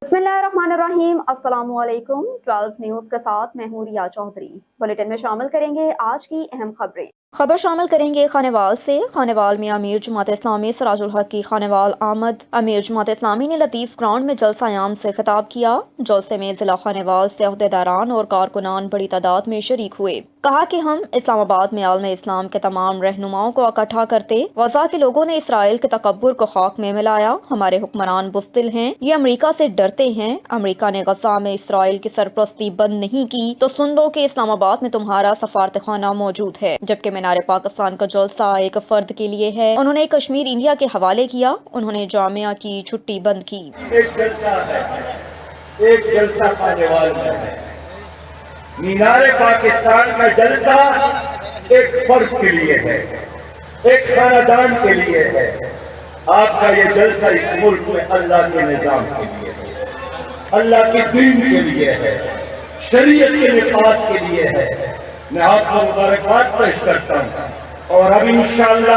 बिस्मिल्लाहिर्रहमानिर्रहीम। अस्सलामुअलैकुम। 12 न्यूज़ के साथ मैं हूं रिया चौधरी। बुलेटिन में शामिल करेंगे आज की अहम खबरें। खबर शामिल करेंगे खानेवाल से। खानेवाल में अमीर जमात इस्लामी सराजुल हक की खानेवाल आमद। अमीर जमात इस्लामी ने लतीफ़ ग्राउंड में जलसा-ए-आम से खिताब किया। जलसे में जिला खानेवाल से अहदेदारान और कारकुनान बड़ी तादाद में शरीक हुए। कहा कि हम इस्लामाबाद में आलम इस्लाम के तमाम रहनुमाओं को इकट्ठा करते गजा के लोगों ने इसराइल के तकब्बुर को खाक में मिलाया। हमारे हुक्मरान बुज़दिल हैं, ये अमेरिका से डरते हैं। अमेरिका ने गजा में इसराइल की सरपरस्ती बंद नहीं की तो सुन लो कि इस्लामाबाद में तुम्हारा सफारत खाना मौजूद है। जबकि मीनार पाकिस्तान का जलसा एक फर्द के लिए है। उन्होंने कश्मीर इंडिया के हवाले किया। उन्होंने जामिया की छुट्टी बंद की। एक जलसा है, एक जलसा खानेवाल में है। मीनार पाकिस्तान का जलसा एक फर्द के लिए है, एक खानदान के लिए है। आपका ये जलसा इस मुल्क में अल्लाह के निजाम के लिए है, अल्लाह के दीन के लिए है, शरीयत के निफाज के लिए है। मैं आपको मुबारकबाद पेश करता हूँ और अब इंशाअल्लाह